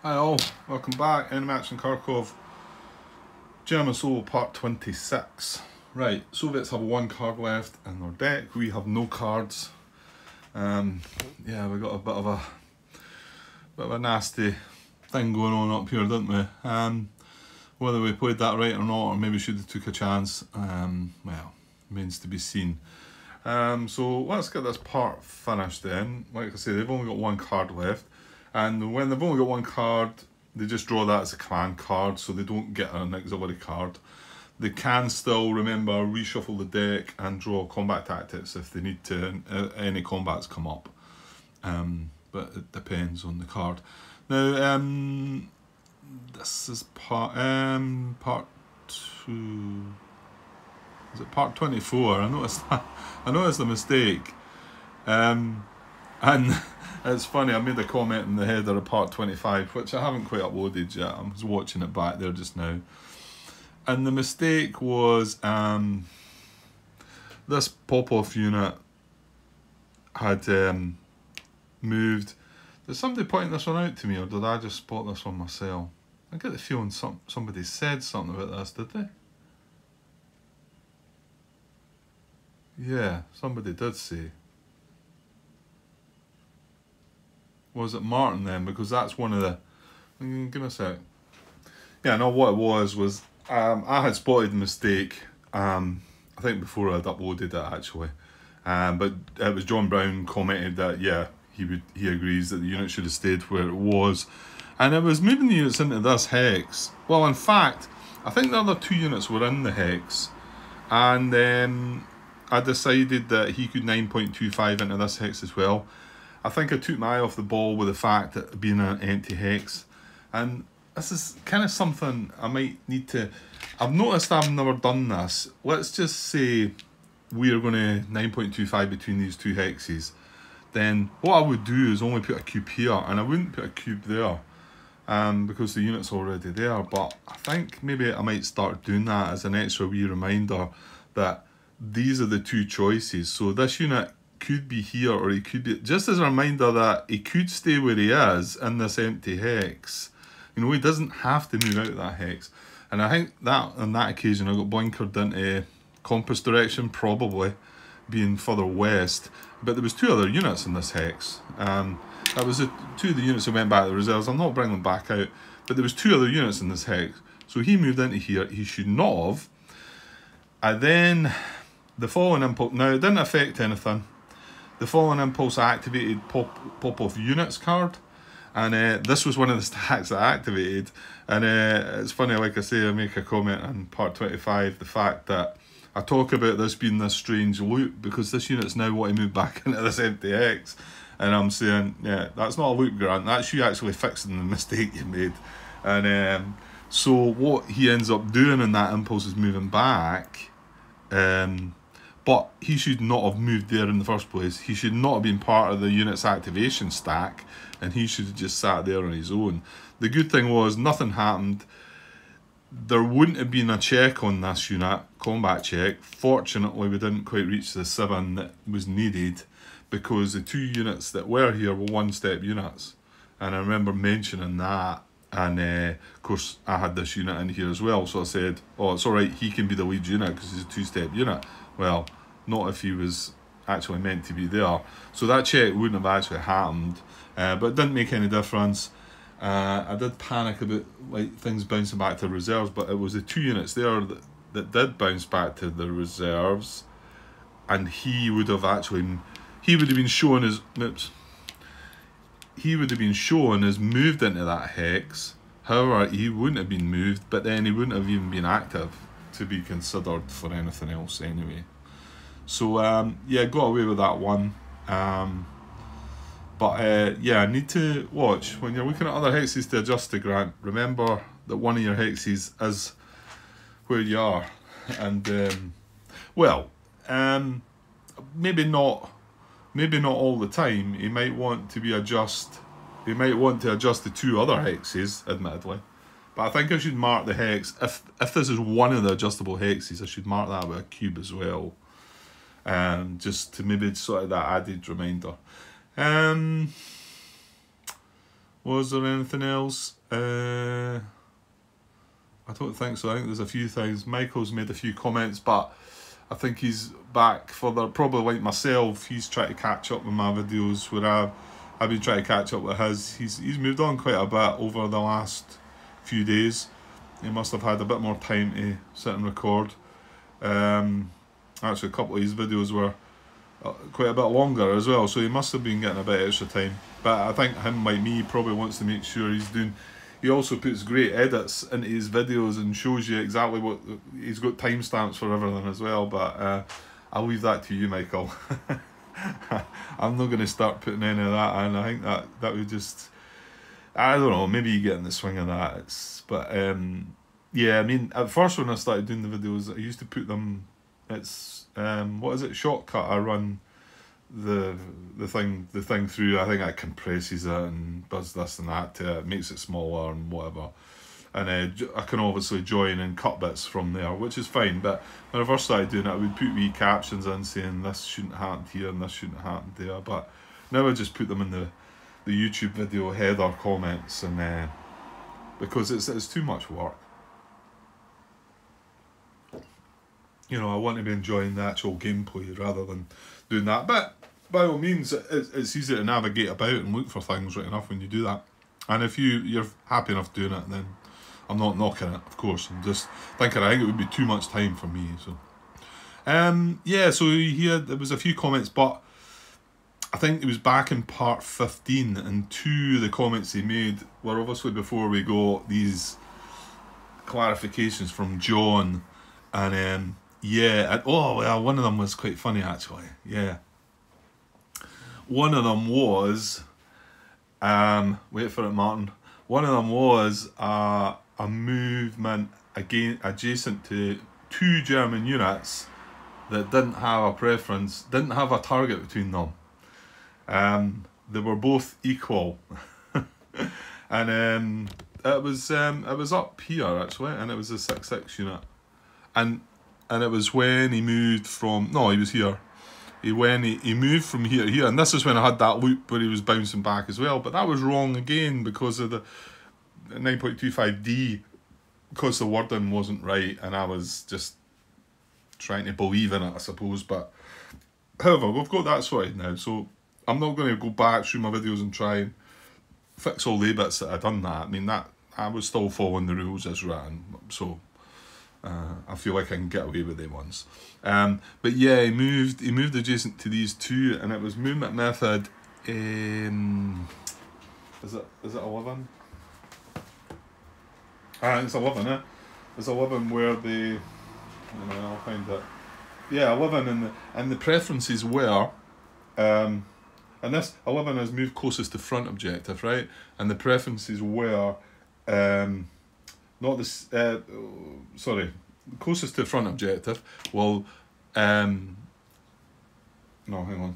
Hi all, welcome back. Enemy Action Kharkov, German Solo Part 26. Right, Soviets have one card left in their deck. We have no cards. Yeah, we got a bit of a nasty thing going on up here, didn't we? Whether we played that right or not, or maybe should have took a chance, well, remains to be seen. So let's get this part finished then. Like I say, they've only got one card left. And when they've only got one card, they just draw that as a command card, so they don't get an auxiliary card. They can still, remember, reshuffle the deck and draw combat tactics if they need to, any combats come up. But it depends on the card. Now, this is part 2. Is it part 24? I noticed that. I noticed the mistake. And it's funny, I made a comment in the header of part 25, which I haven't quite uploaded yet. I was watching it back there just now. And the mistake was this pop-off unit had moved. Did somebody point this one out to me, or did I just spot this one myself? I get the feeling somebody said something about this, did they? Yeah, somebody did say. Was it Martin then? Because that's one of the... Give me a sec. Yeah, no, what it was I had spotted the mistake, I think before I'd uploaded it actually. But it was John Brown commented that, yeah, he agrees that the unit should have stayed where it was. And it was moving the units into this hex. Well, in fact, I think the other two units were in the hex. And I decided that he could 9.25 into this hex as well. I think I took my eye off the ball with the fact that it being an empty hex. And this is kind of something I might need to... I've noticed I've never done this. Let's just say we're going to 9.25 between these two hexes. Then what I would do is only put a cube here, and I wouldn't put a cube there. Because the unit's already there. But I think maybe I might start doing that as an extra wee reminder that these are the two choices. So this unit could be here, or he could be, just as a reminder that he could stay where he is in this empty hex. You know, he doesn't have to move out of that hex. And I think that on that occasion I got blinkered into compass direction, probably being further west. But there was two other units in this hex. That was two of the units that went back to the reserves. I'll not bring them back out, but there was two other units in this hex. So he moved into here. He should not have. And then the following impulse. Now it didn't affect anything. The following impulse I activated pop-off units card, and this was one of the stacks I activated. And it's funny, like I say, I make a comment in part 25, the fact that I talk about this being this strange loop because this unit's now wanting to move back into this empty X, and I'm saying, yeah, that's not a loop, Grant, that's you actually fixing the mistake you made. And so what he ends up doing in that impulse is moving back, but he should not have moved there in the first place. He should not have been part of the unit's activation stack, and he should have just sat there on his own. The good thing was nothing happened. There wouldn't have been a check on this unit, combat check. Fortunately, we didn't quite reach the 7 that was needed because the two units that were here were one-step units. And I remember mentioning that. And of course, I had this unit in here as well. So I said, oh, it's all right, he can be the lead unit because he's a two-step unit. Well, not if he was actually meant to be there. So that check wouldn't have actually happened, but it didn't make any difference. I did panic about like things bouncing back to reserves, but it was the two units there that did bounce back to the reserves, and he would have been shown as moved into that hex. However, he wouldn't have been moved, but then he wouldn't have even been active to be considered for anything else anyway. So yeah, got away with that one. But yeah, I need to watch when you're looking at other hexes to adjust to, Grant. Remember that one of your hexes is where you are, and well, maybe not all the time. You might want to adjust the two other hexes, admittedly. But I think I should mark the hex, if this is one of the adjustable hexes, I should mark that with a cube as well. Just to maybe sort of that added reminder. Was there anything else? I don't think so. I think there's a few things. Michael's made a few comments, but I think he's back further. Probably like myself, he's trying to catch up with my videos where I've been trying to catch up with his. He's moved on quite a bit over the last few days. He must have had a bit more time to sit and record. Actually, a couple of his videos were quite a bit longer as well, so he must have been getting a bit extra time. But I think him, like me, probably wants to make sure he's doing. He also puts great edits into his videos and shows you exactly what he's got timestamps for everything as well. But I'll leave that to you, Michael. I'm not going to start putting any of that in. I think that would just, I don't know, maybe you get in the swing of that. But yeah, I mean, at first when I started doing the videos, I used to put them. It's what is it? Shortcut. I run the thing through. I think it compresses it and does this and that to it, makes it smaller and whatever. And I can obviously join and cut bits from there, which is fine. But when I first started doing it, I would put wee captions in saying this shouldn't happen here and this shouldn't happen there. But now I just put them in the YouTube video header comments, and because it's too much work. You know, I want to be enjoying the actual gameplay rather than doing that. But by all means, it's easy to navigate about and look for things right enough when you do that. And if you're happy enough doing it, then I'm not knocking it, of course. I'm just thinking I think it would be too much time for me. So, yeah. So there was a few comments, but I think it was back in part 15, and two of the comments he made were obviously before we got these clarifications from John, and yeah, and, oh well, one of them was quite funny actually. Yeah, one of them was, wait for it, Martin. One of them was a movement again adjacent to two German units that didn't have a preference, didn't have a target between them. They were both equal, and it was up here actually, and it was a 6-6 unit, and it was when he moved from, no, he was here. He moved from here to here, and this is when I had that loop where he was bouncing back as well. But that was wrong again because of the 9.25D, because the wording wasn't right, and I was just trying to believe in it, I suppose. But however, we've got that sorted now, so I'm not going to go back through my videos and try and fix all the bits that I've done that. I mean, that I was still following the rules as written, so I feel like I can get away with them ones. But yeah, he moved adjacent to these two, and it was movement method. Is it 11? It's 11, eh? It's 11 where the, I'll find it. Yeah, 11, and the preferences were, and this 11 is move closest to front objective, right? And the preferences were, not this, sorry, closest to front objective. Well, no, hang on.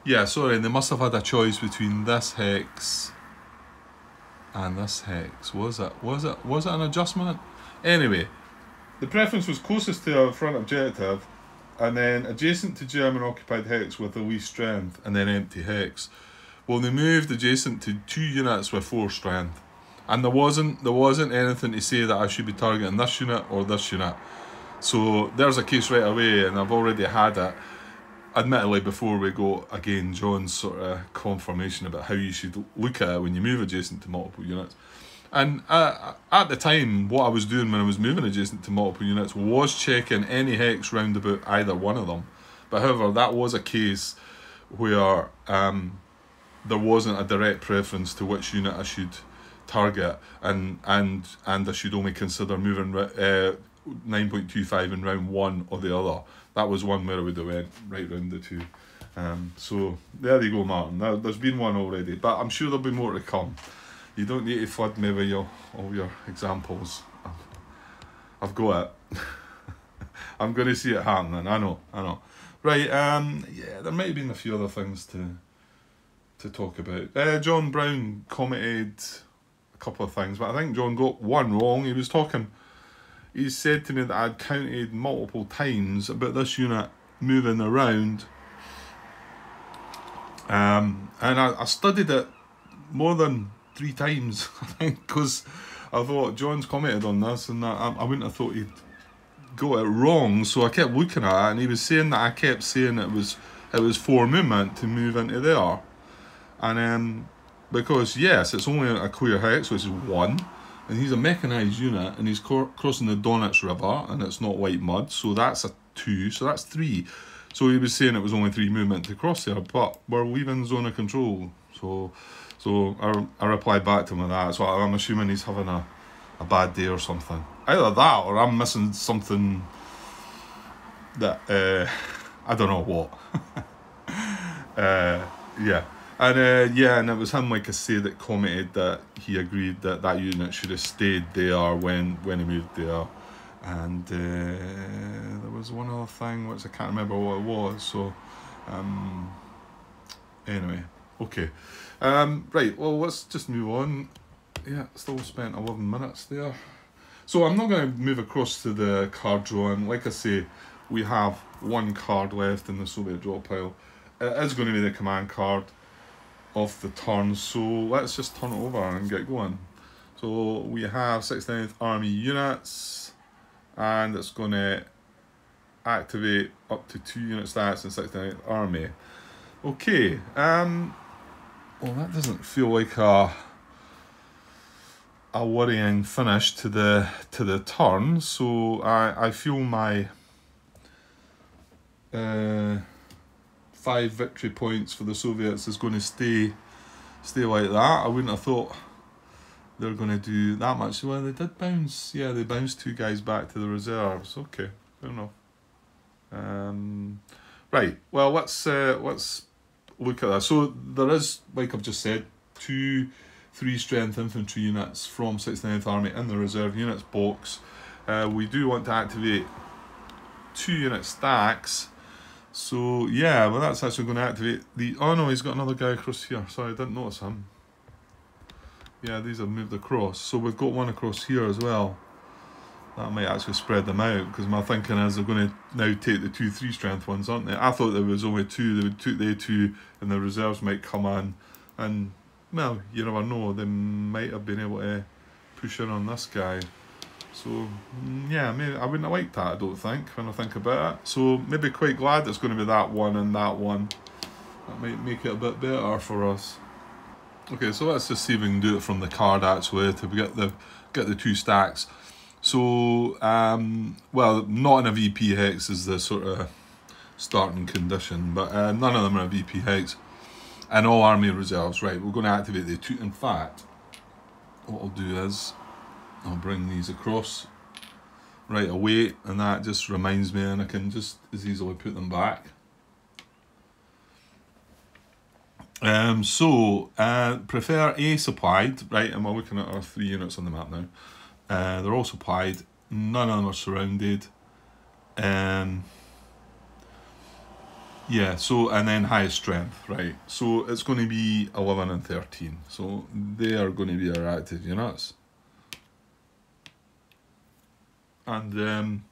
Yeah, sorry, they must have had a choice between this hex and this hex. Was it an adjustment? Anyway, the preference was closest to a front objective, and then adjacent to German occupied hex with the least strength, and then empty hex. Well, they moved adjacent to 2 units with 4 strength, and there wasn't anything to say that I should be targeting this unit or this unit. So there's a case right away, and I've already had it. Admittedly, before we go again, John's sort of confirmation about how you should look at it when you move adjacent to multiple units. And at the time, what I was doing when I was moving adjacent to multiple units was checking any hex round about either one of them. But however, that was a case where there wasn't a direct preference to which unit I should target, and I should only consider moving 9.25 in round 1 or the other. That was one where I would have went right round the 2. So there you go, Martin. Now, there's been one already, but I'm sure there'll be more to come. You don't need to flood me with all your examples. I've got it. I'm going to see it happening. I know. Right. Yeah, there might have been a few other things to talk about. John Brown commented a couple of things, but I think John got one wrong. He said to me that I'd counted multiple times about this unit moving around. And I studied it more than 3 times, I think, because I thought John's commented on this, and I wouldn't have thought he'd got it wrong. So I kept looking at it, and he was saying that I kept saying it was 4 movement to move into there, and because yes, it's only a clear hex, which is 1, and he's a mechanised unit, and he's crossing the Donetsk River, and it's not white mud, so that's a 2, so that's 3. So he was saying it was only 3 movement to cross there, but we're leaving zone of control. So I replied back to him with that. So I'm assuming he's having a bad day or something. Either that, or I'm missing something that I don't know what. Yeah. And it was him, like I say, that commented that he agreed that unit should have stayed there when he moved there. And there was one other thing which I can't remember what it was. So anyway, okay. Right, well, let's just move on. Yeah, still spent 11 minutes there. So I'm not going to move across to the card drawing. Like I say, we have 1 card left in the Soviet draw pile. It is going to be the command card of the turn, so let's just turn it over and get going. So we have 69th Army units, and it's going to activate up to 2 unit stats in 69th Army. Okay, well, that doesn't feel like a worrying finish to the turn, so I feel my 5 victory points for the Soviets is going to stay like that. I wouldn't have thought they're going to do that much. Well, they did bounce. Yeah, they bounced 2 guys back to the reserves. Okay, fair enough. Right. Well, let's look at that. So there is, like I've just said, 2 3-strength infantry units from 69th Army in the reserve units box. We do want to activate 2 unit stacks. So yeah, well, that's actually going to activate the... Oh no, he's got another guy across here. Sorry, I didn't notice him. Yeah, these have moved across. So we've got one across here as well. That might actually spread them out, because my thinking is they're going to now take the 2 3-strength ones, aren't they? I thought there was only 2. They would take the 2 and the reserves might come in. And, well, you never know. They might have been able to push in on this guy. So, yeah, maybe I wouldn't have liked that, I don't think, when I think about it. So, maybe quite glad it's going to be that one and that one. That might make it a bit better for us. Okay, so let's just see if we can do it from the card, actually, to get the 2 stacks. So, well, not in a VP hex is the sort of starting condition, but none of them are a VP hex. And all army reserves, right, we're going to activate the 2. In fact, what I'll do is I'll bring these across right away, and that just reminds me, and I can just as easily put them back. Prefer A supplied, right, and we're looking at our 3 units on the map now. They're all supplied, none of them are surrounded. Yeah, so, and then highest strength, right. So it's going to be 11 and 13. So they are going to be our active units. And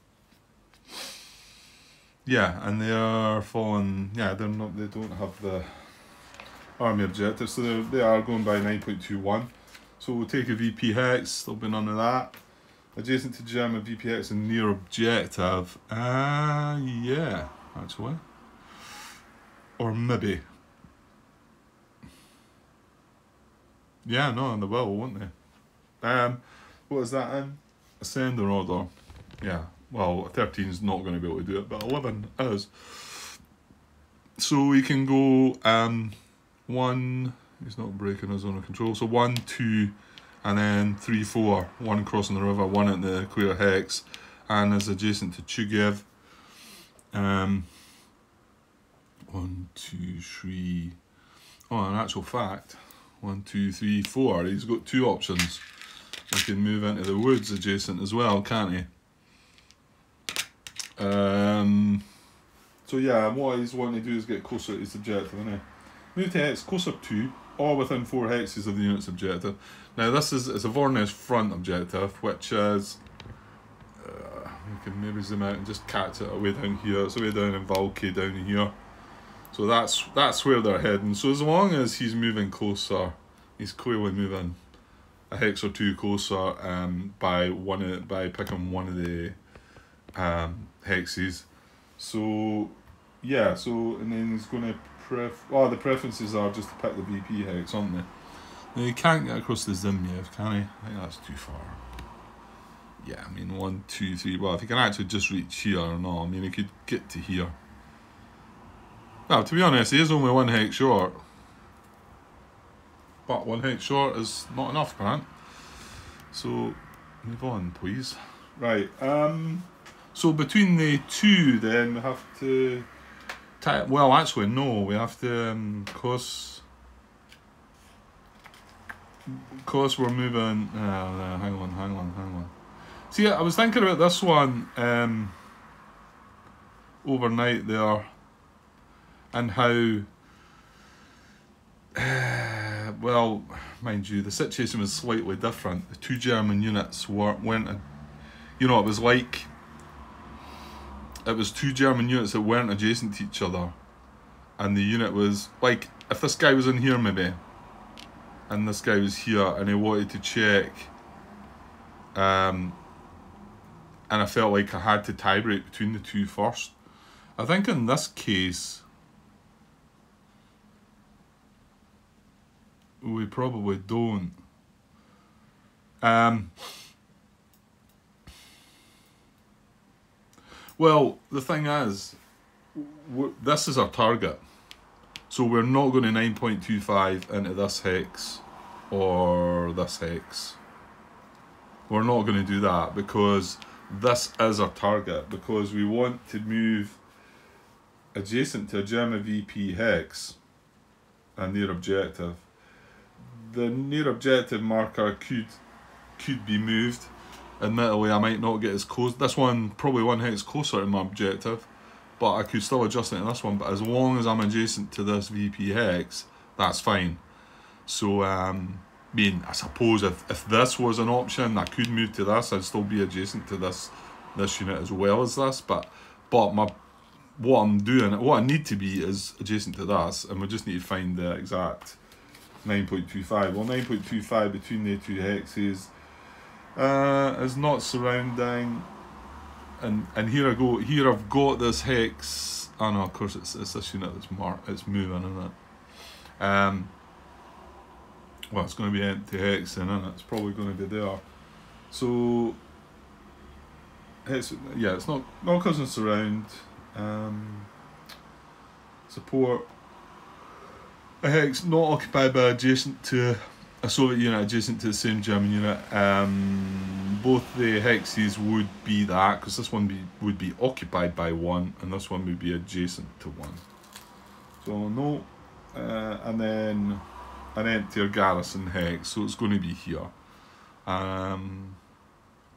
yeah, and they are falling, yeah, they don't have the army objective, so they are going by 9.21. So we'll take a VP hex, there'll be none of that. Adjacent to German VP hex and near objective. Yeah, actually. Or maybe. Yeah, no, they will, won't they? What is that in? Ascend or order. Yeah, well, 13 is not going to be able to do it, but 11 is. So we can go 1, he's not breaking his zone of control, so 1, 2, and then 3, 4. 1 crossing the river, 1 at the clear hex, and is adjacent to Chugev. 1, 2, 3. Oh, in actual fact, 1, 2, 3, 4. He's got 2 options. He can move into the woods adjacent as well, can't he? So yeah, what he's wanting to do is get closer to his objective, isn't he? Move to hex closer to or within 4 hexes of the unit's objective. Now this is a Voronezh front objective, which is can maybe zoom out and just catch it away down here. It's away down in Valky down here. So that's where they're heading. So as long as he's moving closer, he's clearly moving a hex or two closer by picking one of the hexes. So yeah, so and then he's going to the preferences are just to pick the VP hex, aren't they? Now you can't get across the Zimyev, can he? I think that's too far. Yeah, I mean 1, 2, 3. Well, if he can actually just reach here or not, I mean he could get to here. Now, to be honest, he is only 1 hex short. But 1 hex short is not enough, Grant. So, move on, please. Right, so between the two, then, we have to... well, actually, no, we have to... Cause we're moving... hang on. See, I was thinking about this one overnight there. And how, well, mind you, the situation was slightly different. The 2 German units weren't, you know, it was 2 German units that weren't adjacent to each other. And the unit was, like, if this guy was in here maybe, and this guy was here, and he wanted to check, and I felt like I had to tie-break between the two first. I think in this case, we probably don't. Well, the thing is, this is our target. So we're not going to 9.25 into this hex or this hex. We're not going to do that because this is our target, because we want to move adjacent to a German VP hex and their objective. The near objective marker could be moved. Admittedly, I might not get as close. This one, probably 1 hex closer to my objective, but I could still adjust it to this one. But as long as I'm adjacent to this VP hex, that's fine. So, I mean, I suppose if this was an option, I could move to this. I'd still be adjacent to this unit as well as this. But what I'm doing, what I need to be is adjacent to this, and we just need to find the exact 9.25. Well, 9.25 between the two hexes is not surrounding, and here I go. Here I've got this hex. Oh no, of course it's this unit that's marked. It's moving, isn't it? Well, it's going to be empty hex then, isn't it? It's probably going to be there. So yeah, it's not causing surround. Support. A hex not occupied by adjacent to a Soviet unit adjacent to the same German unit. Both the hexes would be that, because this one would be occupied by one, and this one would be adjacent to one. So no, and then an empty or garrison hex, so it's going to be here.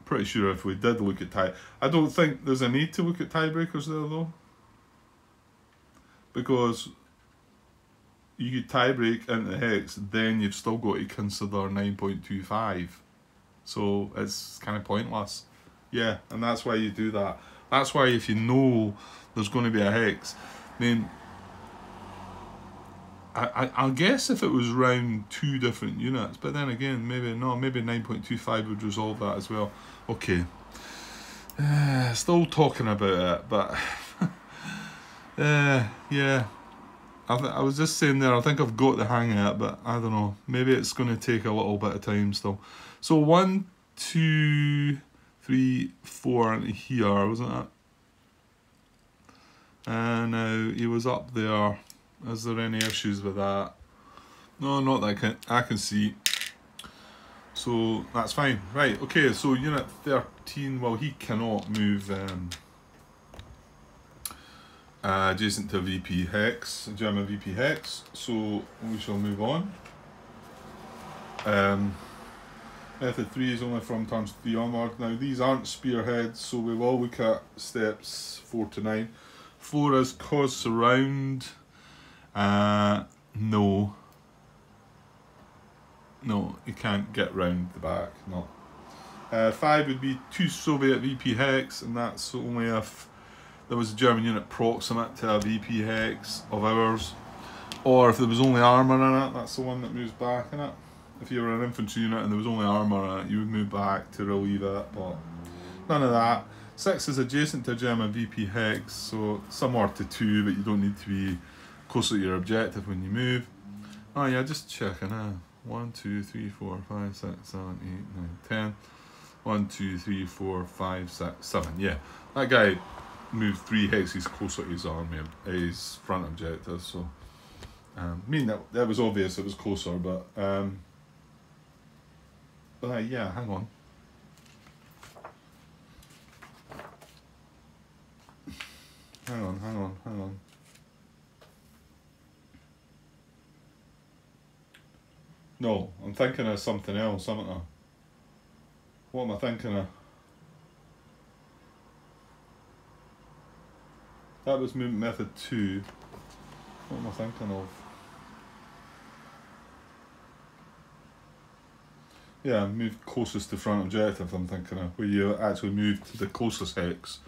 Pretty sure if we did look at I don't think there's a need to look at tiebreakers there though, because you could tie-break into the hex, then you've still got to consider 9.25. So it's kind of pointless. Yeah, and that's why you do that. That's why if you know there's going to be a hex, I mean, I guess if it was round 2 different units, but then again, maybe not. Maybe 9.25 would resolve that as well. Okay. Still talking about it, but yeah. I was just saying there, I think I've got the hang of it, but I don't know. Maybe it's going to take a little bit of time still. So 1, 2, 3, 4 into here, wasn't it? And now he was up there. Is there any issues with that? No, not that I can see. So that's fine. Right, okay, so unit 13, well, he cannot move adjacent to VP hex, German VP hex, so we shall move on. Method 3 is only from turns 3 onward. Now these aren't spearheads, so we will look at steps 4 to 9. 4 is cause surround. No, you can't get round the back, no. 5 would be 2 Soviet VP hex, and that's only if there was a German unit proximate to a VP hex of ours, or if there was only armour in it, that's the one that moves back in it. If you were an infantry unit and there was only armour in it, you would move back to relieve it, but none of that. 6 is adjacent to a German VP hex, so similar to 2, but you don't need to be close to your objective when you move. Oh yeah, just checking. 1, 2, 3, 4, 5, 6, 7, 8, 9, 10. 1, 2, 3, 4, 5, 6, 7. Yeah, that guy moved 3 hexes closer to his army, his front objective. So, I mean that was obvious. It was closer, but yeah. Hang on. Hang on. No, I'm thinking of something else, haven't I? What am I thinking of? That was movement method 2. What am I thinking of? Yeah, move closest to front objective, I'm thinking of, where you actually move to the closest hex.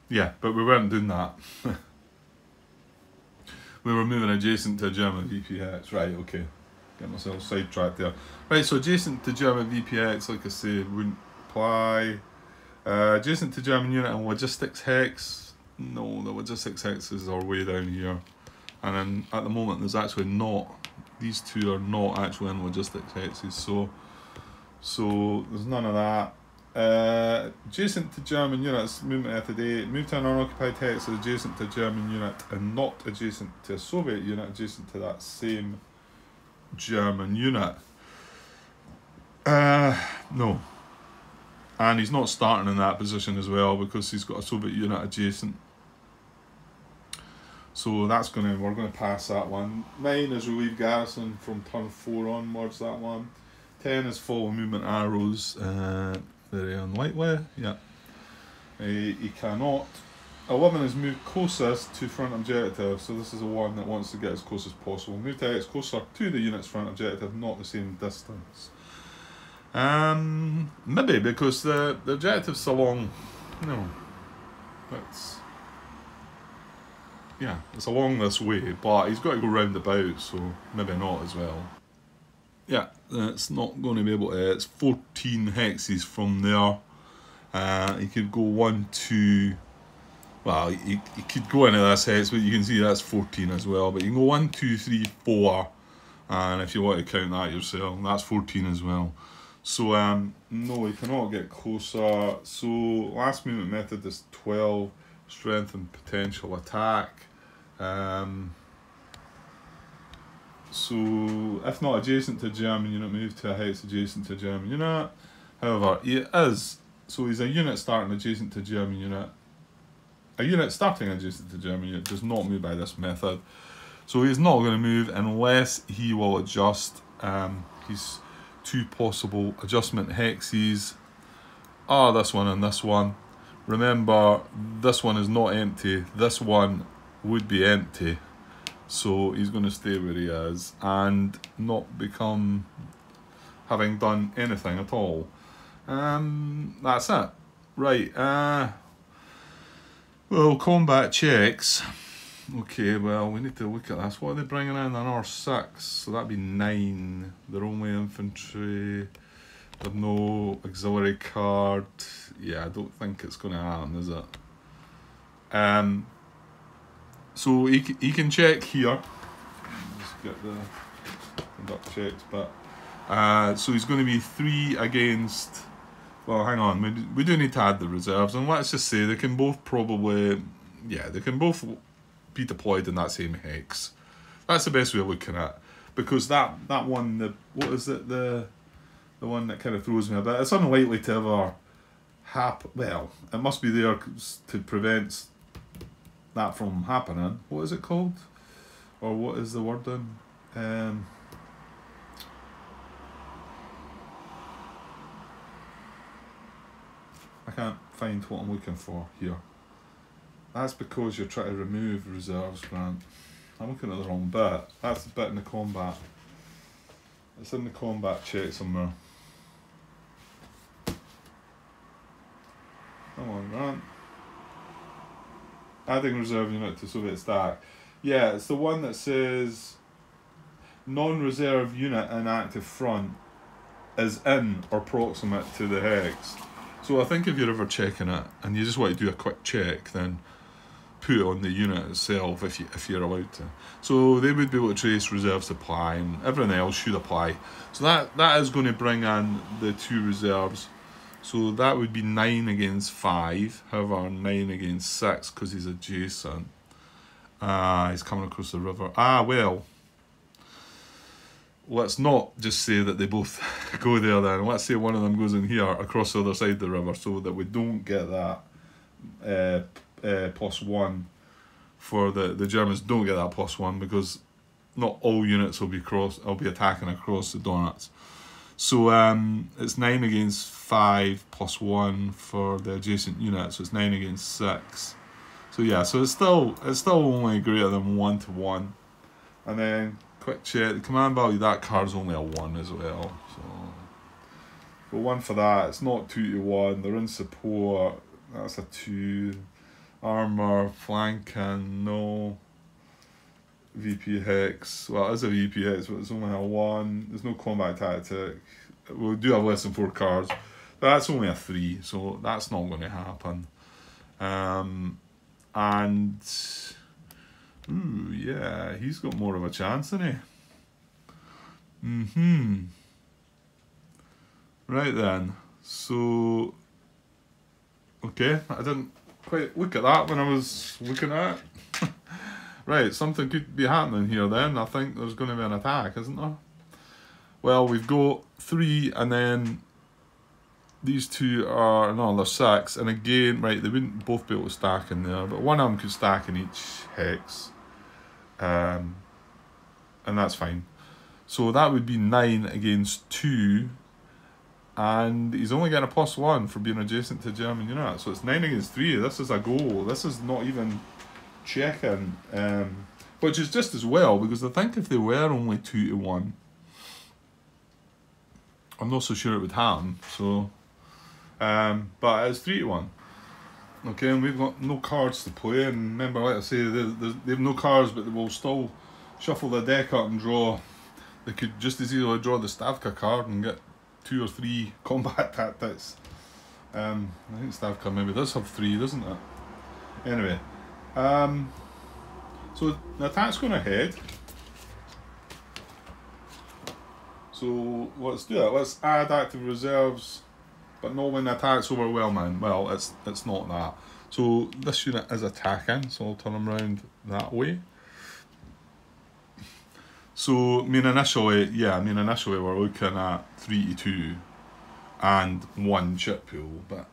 Yeah, but we weren't doing that. We were moving adjacent to a German VP hex. Right, okay. Get myself sidetracked there. Right, so adjacent to German VPX, like I say, wouldn't apply. Adjacent to German unit and logistics hex. No, the logistics hexes are way down here. And then at the moment there's actually not, these two are not actually in logistics hexes, so there's none of that. Adjacent to German units, movement method 8, move to an unoccupied hex adjacent to a German unit and not adjacent to a Soviet unit adjacent to that same German unit. No. And he's not starting in that position as well because he's got a Soviet unit adjacent. So that's we're gonna pass that one. 9 is relieve garrison from turn 4 onwards, that one. 10 is follow movement arrows. Very unlikely, yeah. He cannot. 11 is move closest to front objective, so this is the one that wants to get as close as possible. Move to X closer to the unit's front objective, not the same distance. Maybe because the objective's along, no, it's along this way, but he's got to go round about, so maybe not as well. Yeah, it's not going to be able to, it's 14 hexes from there. He could go 1, 2, well, you could go into this hex, but you can see that's 14 as well. But you can go 1, 2, 3, 4, and if you want to count that yourself, that's 14 as well. So, no, you cannot get closer. So, last movement method is 12, strength and potential attack. So, if not adjacent to a German unit, move to a hex adjacent to a German unit. However, he is, so he's a unit starting adjacent to a German unit. A unit starting adjacent to German unit does not move by this method. So he's not going to move unless he will adjust his 2 possible adjustment hexes are this one and this one. Remember, this one is not empty. This one would be empty. So he's going to stay where he is and not become having done anything at all. That's it. Right. Well, combat checks. Okay, well, we need to look at this. What are they bringing in? An R6, so that'd be 9. They're only infantry. They've no auxiliary card. Yeah, I don't think it's going to happen, is it? So he can check here. Just get the conduct checks, but so he's going to be 3 against. Well, hang on. We do need to add the reserves, and let's just say they can both probably, yeah, they can both be deployed in that same hex. That's the best way of looking at it, because that one, what is it, the one that kind of throws me a bit. It's unlikely to ever happen. Well, it must be there to prevent that from happening. What is it called? Or what is the word in? I can't find what I'm looking for here. That's because you're trying to remove reserves, Grant. I'm looking at the wrong bit. That's the bit in the combat. It's in the combat check somewhere. Come on, Grant. Adding reserve unit to Soviet stack. Yeah, it's the one that says non-reserve unit in active front is in or proximate to the hex. So I think if you're ever checking it and you just want to do a quick check, then put it on the unit itself if you're allowed to. So they would be able to trace reserve supply, and everything else should apply. So that is going to bring in the 2 reserves. So that would be 9 against 5, however 9 against 6 because he's adjacent. He's coming across the river. Well, let's not just say that they both go there then. Let's say one of them goes in here across the other side of the river so that we don't get that +1 for the Germans. Don't get that +1 because not all units will be attacking across the Donets. So it's 9 against 5 +1 for the adjacent unit, so it's 9 against 6. So yeah, so it's still only greater than 1 to 1. And then quick check, the command value, that card's only a 1 as well. So but 1 for that, it's not 2 to 1, they're in support, that's a 2. Armour, flanking, no. VP hex, well it is a VP hex but it's only a 1, there's no combat tactic. We do have less than 4 cards, but that's only a 3, so that's not going to happen. And ooh, yeah, he's got more of a chance, hasn't he? Right then, so okay, I didn't quite look at that when I was looking at it. Right, something could be happening here then. I think there's going to be an attack, isn't there? Well, we've got 3 and then these 2 are another 6. And again, right, they wouldn't both be able to stack in there, but one of them could stack in each hex. And that's fine. So that would be 9 against 2. And he's only getting a +1 for being adjacent to German unit. So it's 9 against 3. This is a goal. This is not even checking, which is just as well, because I think if they were only 2 to 1, I'm not so sure it would happen. So, but it's 3 to 1. Okay, and we've got no cards to play. And remember, like I say, they have no cards, but they will still shuffle the deck up and draw. They could just as easily draw the Stavka card and get 2 or 3 combat tactics. I think Stavka maybe does have 3, doesn't it? Anyway. So the attack's going ahead. So let's do it. Let's add active reserves, but not when the attack's overwhelming. Well, it's not that. So this unit is attacking, so I'll turn them around that way. So initially we're looking at 3 to 2 and 1 chip pool, but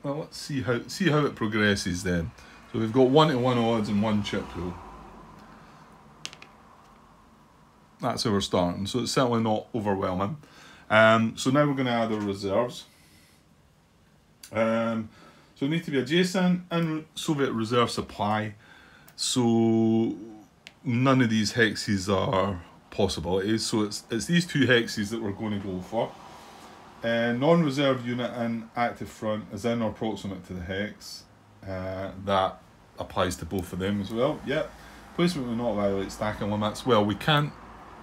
well, let's see how it progresses then. So we've got 1 to 1 odds and 1 chip pool. That's how we're starting. So it's certainly not overwhelming. So now we're going to add our reserves. So we need to be adjacent and Soviet reserve supply. So none of these hexes are possibilities. So it's these 2 hexes that we're going to go for. Non-reserve unit in active front is in or proximate to the hex. That applies to both of them as well. Yep. Placement will not violate stacking limits. Well, we can't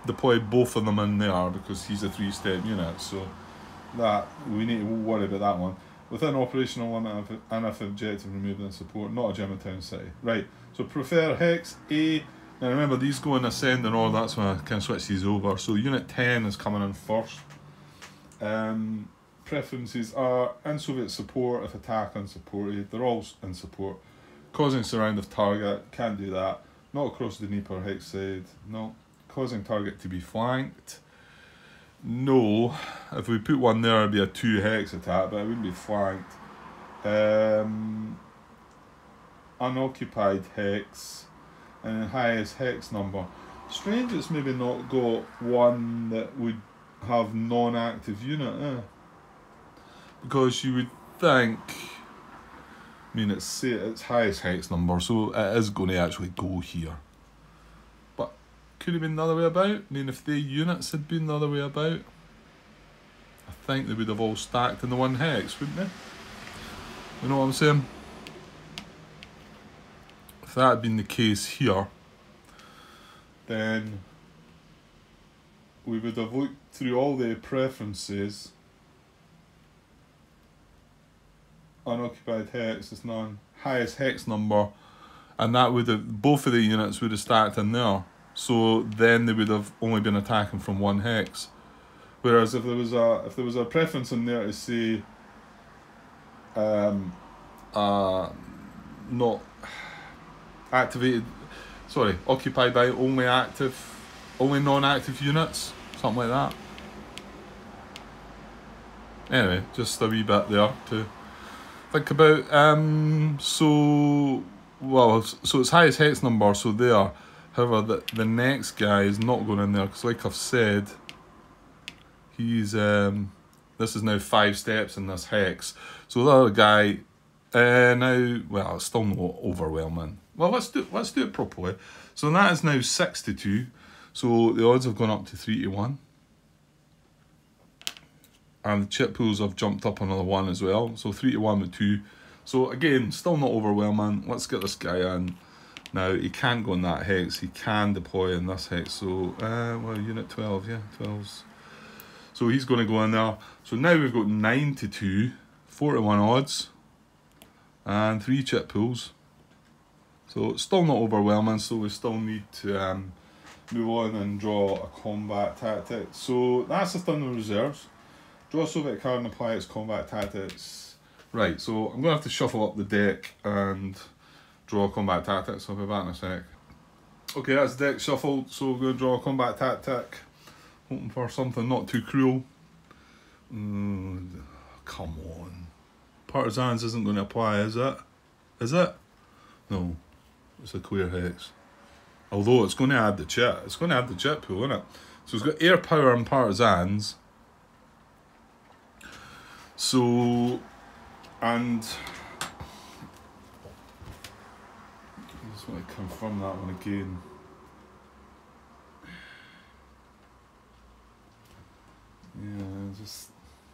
deploy both of them in there because he's a 3-step unit, so that we need to worry about that one. Within operational limit and if objective removed in support, not a German town city. Right, so prefer hex A. Now remember, these go in ascending order, that's when I can switch these over. So unit 10 is coming in first. Preferences are in Soviet support if attack unsupported. They're all in support. Causing surround of target, can't do that. Not across the Dnieper hex side, no. Causing target to be flanked, no. If we put one there, it'd be a 2 hex attack, but it wouldn't be flanked. Unoccupied hex and highest hex number. Strange it's maybe not got one that would have non-active unit, because you would think, it's highest hex number, so it is going to actually go here. But could have been the other way about. If the units had been the other way about, I think they would have all stacked in the 1 hex, wouldn't they? You know what I'm saying? If that had been the case here, then we would have looked through all the preferences. Unoccupied hex is none. Highest hex number, and that would have, both of the units would have stacked in there. So then they would have only been attacking from one hex. Whereas if there was a preference in there to say not activated, sorry, occupied by only non-active units, something like that. Anyway, just a wee bit there to think about. So it's highest hex number, so there. However, the next guy is not going in there because, like I've said, he's this is now 5 steps in this hex. So the other guy now, well, it's still not overwhelming. Well, let's do it properly. So that is now 62. So the odds have gone up to 3-1. And the chip pools have jumped up another 1 as well. So 3-1 with 2. So again, still not overwhelming. Let's get this guy in. Now, he can't go in that hex. He can deploy in this hex. So, well, unit 12, yeah, 12's. So he's going to go in there. So now we've got 9-2, 4-1 odds, and 3 chip pools. So it's still not overwhelming, so we still need to move on and draw a combat tactic. So that's just done the reserves. Draw a Soviet card and apply its combat tactics. Right, so I'm going to have to shuffle up the deck and draw a combat tactic, so I'll be back in a sec. Okay, that's the deck shuffled, so we're going to draw a combat tactic. Hoping for something not too cruel. Come on. Partisans isn't going to apply, is it? Is it? No. It's a clear hex. Although it's going to add the chip. It's going to add the chip pool, isn't it? So it's got air power and partisans. So, and I just want to confirm that one again. Yeah, just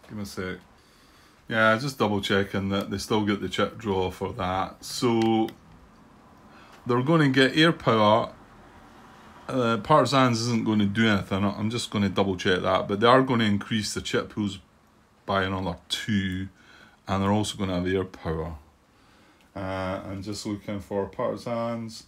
give me a sec. Yeah, just double checking that they still get the chip draw for that. So they're going to get air power. Partisans isn't going to do anything. I'm just going to double check that. But they are going to increase the chip pools by another 2. And they're also going to have air power. And just looking for partisans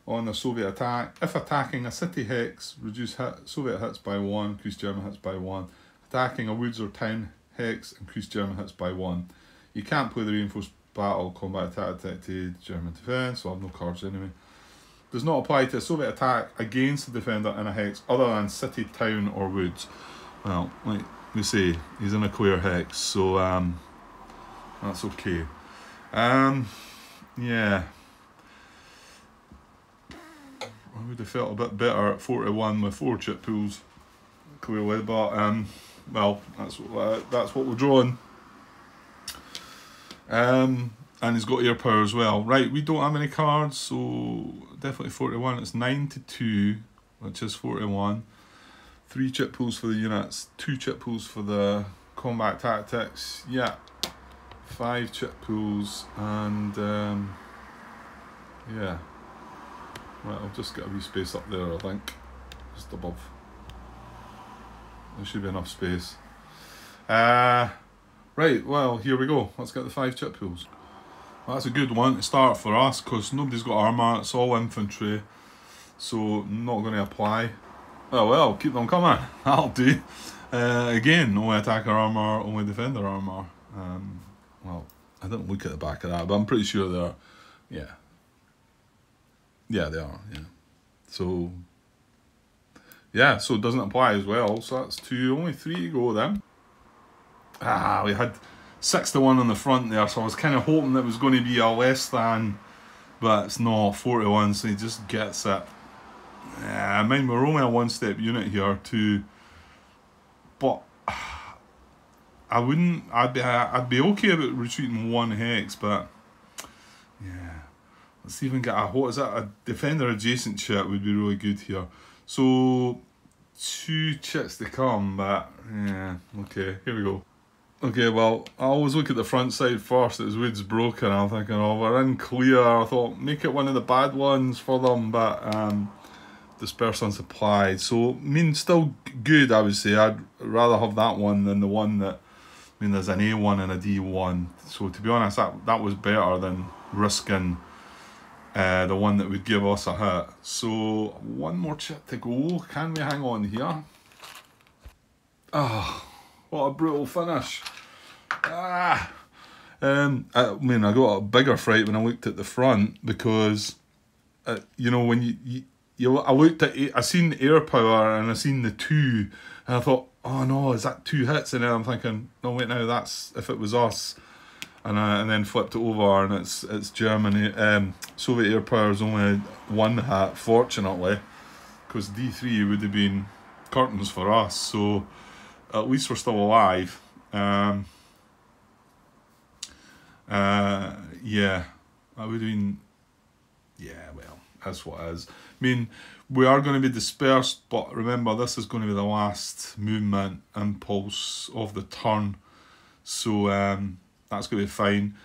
on a Soviet attack. If attacking a city hex, reduce Soviet hits by 1, increase German hits by 1. Attacking a woods or town hex, increase German hits by 1. You can't play the reinforced battle combat tactic to German defence, so I have no cards anyway. Does not apply to a Soviet attack against the defender in a hex other than city, town or woods. Well, like we say, he's in a clear hex, so that's okay. Yeah. I would have felt a bit better at 4-1 with 4 chip pools, clearly, but well, that's what we're drawing. And he's got air power as well. Right, we don't have any cards, so definitely 4-1. It's 9-2, which is 4-1. 3 chip pools for the units, 2 chip pools for the combat tactics. Yeah, 5 chip pools, and yeah. Right, I'll just get a wee space up there, I think. Just above. There should be enough space. Right, well, here we go. Let's get the 5 chip pools. Well, that's a good one to start for us, because nobody's got armour, it's all infantry. So, not going to apply. Oh well, keep them coming. That'll do. Again, only attacker armour, only defender armour. Well, I didn't look at the back of that, but I'm pretty sure they're, yeah. Yeah, they are, yeah. So, yeah, so it doesn't apply as well. So that's 2, only 3 to go then. We had 6-1 on the front there, so I was kind of hoping that it was going to be a less than, but it's not, 4-1, so he just gets it. I mean, we're only a 1-step unit here too, but I'd be okay about retreating 1 hex, but yeah. Let's see if we can get a defender adjacent chit would be really good here. So 2 chits to come, but yeah, okay, here we go. Okay, well, I always look at the front side first. It was wood's broken. I'm thinking, oh, we're in clear. I thought, make it one of the bad ones for them, but dispersed unsupplied. So, I mean, still good, I would say. I'd rather have that one than the one that, I mean, there's an A1 and a D1. So, to be honest, that was better than risking the one that would give us a hit. So, one more chip to go. Can we hang on here? Ah, oh, what a brutal finish. I mean, I got a bigger fright when I looked at the front because, you know, when I looked at I seen air power and I seen the 2 and I thought, oh no, is that 2 hits? And then I'm thinking, no wait, now that's if it was us, and then flipped it over and it's Germany. Soviet air power is only 1 hit, fortunately, because D3 would have been curtains for us. So at least we're still alive. Yeah, I would have been. Yeah, well, that's what it is. I mean, we are going to be dispersed, but remember, this is going to be the last movement impulse of the turn, so that's going to be fine.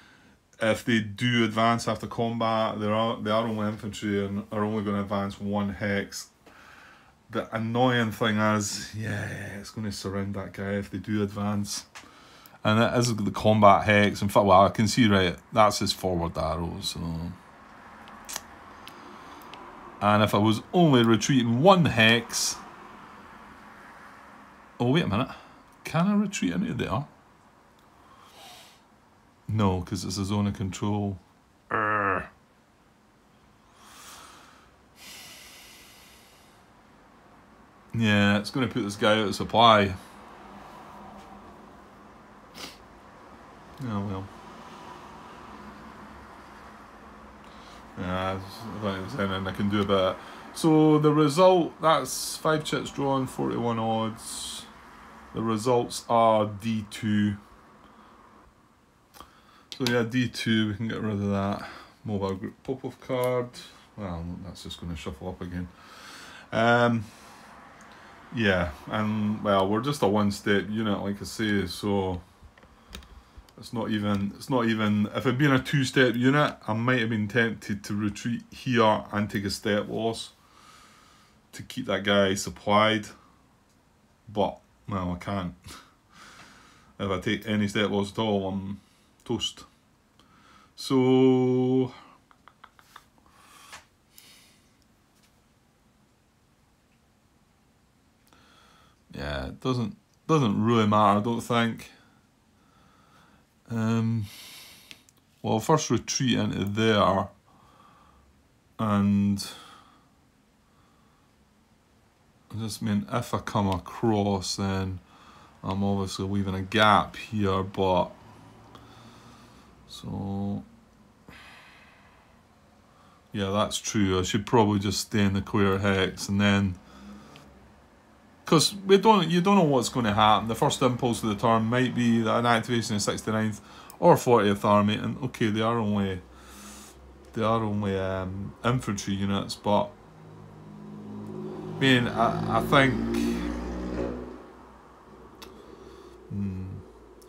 If they do advance after combat, they are only infantry and are only going to advance 1 hex. The annoying thing is, yeah, it's going to surround that guy if they do advance. And it is the combat hex. In fact, well, I can see, right, that's his forward arrow, so. And if I was only retreating 1 hex. Oh, wait a minute. Can I retreat into there? No, because it's a zone of control. Urgh. Yeah, it's going to put this guy out of supply. Oh well. Yeah, there's anything I can do about it. So the result, that's 5 chips drawn, 41 odds. The results are D2. So yeah, D2, we can get rid of that. Mobile group pop-off card. Well, that's just going to shuffle up again. Yeah, and well, we're just a 1-step unit, like I say, so it's not even, if it'd been a 2-step unit, I might have been tempted to retreat here and take a step loss to keep that guy supplied, but, well, I can't. If I take any step loss at all, I'm toast. So, yeah, it doesn't really matter, I don't think. Well, first retreat into there, and I just mean if I come across, then I'm obviously leaving a gap here, but so yeah, that's true. I should probably just stay in the clear hex, and then because you don't know what's going to happen. The first impulse of the turn might be an activation of 69th or 40th Army, and okay, they are only infantry units, but I mean, I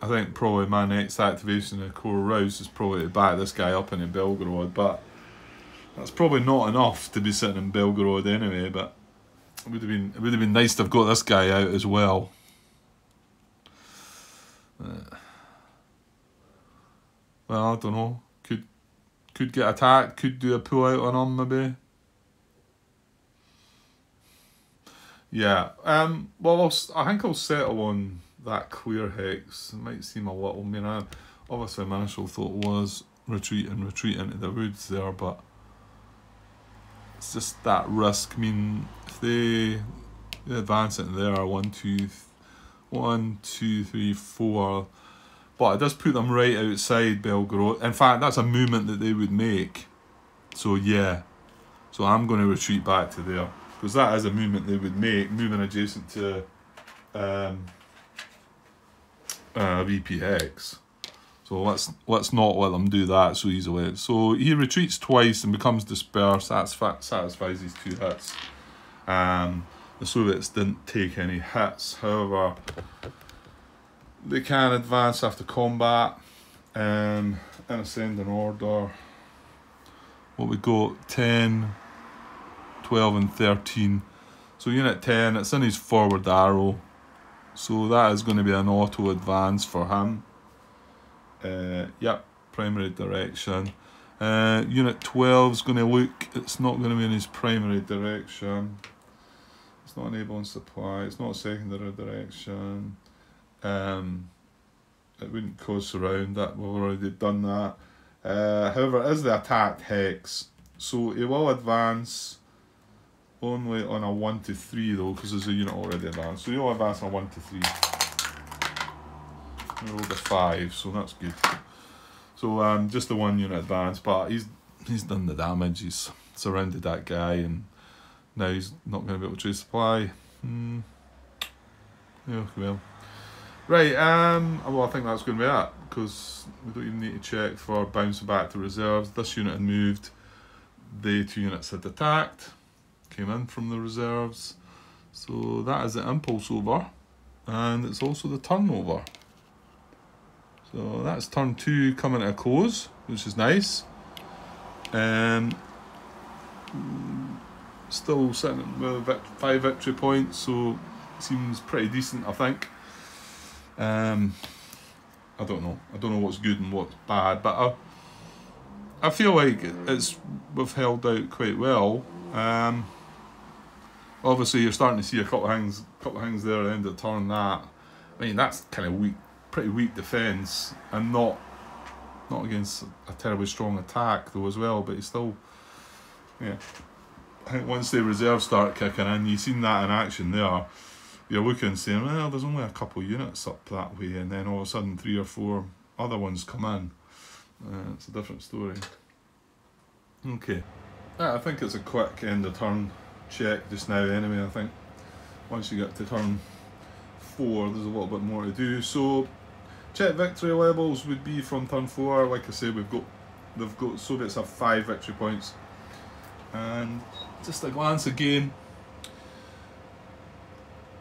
think probably my next activation of Core Rouse is probably to back this guy up into Belgorod, but that's probably not enough to be sitting in Belgorod anyway. But it would have been nice to have got this guy out as well. Well, I don't know. Could get attacked. Could do a pull out on him maybe. Yeah. Well, I think I'll settle on that clear hex. It might seem a little. I mean, obviously my initial thought was retreat into the woods there, but it's just that risk. I mean, if they advance it there, 1, 2, 3, 4. But it does put them right outside Belgorod. In fact, that's a movement that they would make. So yeah. So I'm going to retreat back to there, because that is a movement they would make, moving adjacent to VPX. So let's not let them do that so easily. So he retreats twice and becomes dispersed. That satisfies these 2 hits. The Soviets didn't take any hits. However, they can advance after combat. In ascending order, what we got, 10, 12 and 13. So unit 10, it's in his forward arrow, so that is going to be an auto advance for him. Yep, primary direction. Unit 12 is going to look, it's not going to be in his primary direction. It's not enabling supply, it's not secondary direction. It wouldn't cause surround, that we've already done that. However, it is the attacked hex, so it will advance only on a 1 to 3 though, because there's a unit already advanced. So you'll advance on a 1 to 3. We rolled a 5, so that's good. So just the 1 unit advance, but he's done the damage. He's surrounded that guy, and now he's not going to be able to resupply. Yeah, well. Right, well, I think that's going to be it, because we don't even need to check for bouncing back to reserves. This unit had moved, the 2 units had attacked, came in from the reserves. So that is the impulse over, and it's also the turnover. So that's turn 2 coming to a close, which is nice. Still sitting with 5 victory points, so seems pretty decent, I think. I don't know what's good and what's bad, but I feel like we've held out quite well. Obviously you're starting to see a couple of things there at the end of the turn. That, I mean, that's kind of weak, pretty weak defence, and not against a terribly strong attack though as well, but he's still, yeah. I think once the reserves start kicking in, you've seen that in action there. You're looking and saying, well, there's only a couple of units up that way, and then all of a sudden 3 or 4 other ones come in. It's a different story. Okay. I think it's a quick end of turn check just now anyway. I think once you get to turn 4, there's a little bit more to do. So check victory levels would be from turn 4. Like I say, they've got Soviets have 5 victory points. And just a glance again.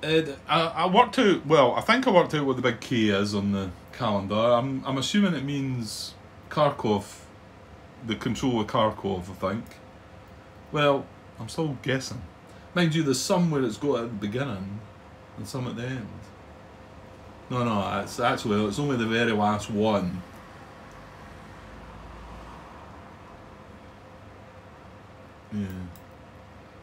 I worked out, well, I think I worked out what the big K is on the calendar. I'm assuming it means Kharkov, the control of Kharkov, I think. Well, I'm still guessing. Mind you, there's some where it's got at the beginning and some at the end. No, it's only the very last one. Yeah.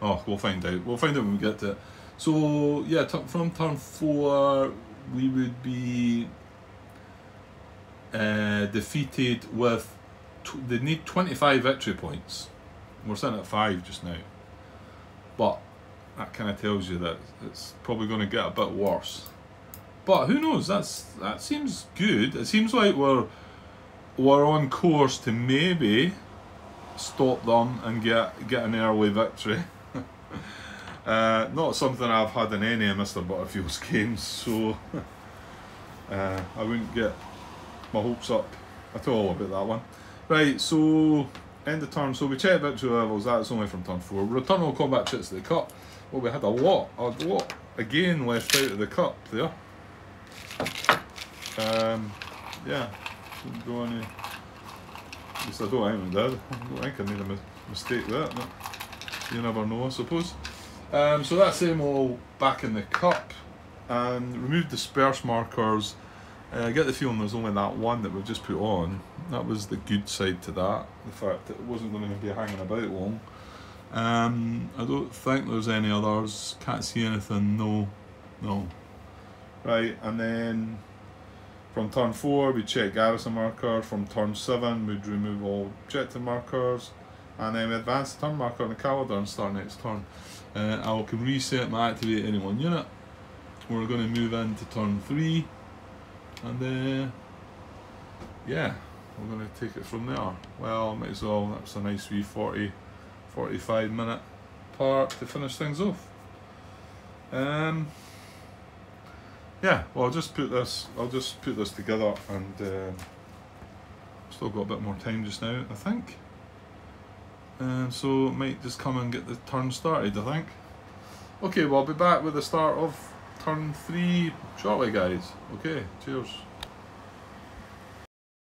Oh, we'll find out. We'll find out when we get to it. So yeah, from turn 4 we would be defeated with, they need 25 victory points. We're sitting at 5 just now, but that kind of tells you that it's probably going to get a bit worse. But who knows? That seems good. It seems like we're on course to maybe stop them and get an early victory. Not something I've had in any of Mr. Butterfield's games, so I wouldn't get my hopes up at all about that one. Right, so end of turn. So we check victory levels. That's only from turn 4. Return all combat chits to the cup. Well, we had a lot again left out of the cup there. Yeah, didn't go any. At least I don't think I did. I don't think I made a mistake there, but you never know, I suppose. So that's them all back in the cup, and remove disperse markers. I get the feeling there's only that one that we've just put on. That was the good side to that, the fact that it wasn't going to be hanging about long. I don't think there's any others. Can't see anything. No. Right, and then from turn 4 we check garrison marker. From turn 7 we'd remove all objective markers, and then we advance the turn marker on the calendar and start next turn. I can reset my activate any one unit. We're going to move into turn 3, and yeah, we're going to take it from there. Well, might as well. That's a nice wee 45 minute part to finish things off. Yeah, well, I'll just put this together, and still got a bit more time just now, I think. So might just come and get the turn started, I think. Okay, well, I'll be back with the start of turn 3 shortly, guys. Okay, cheers.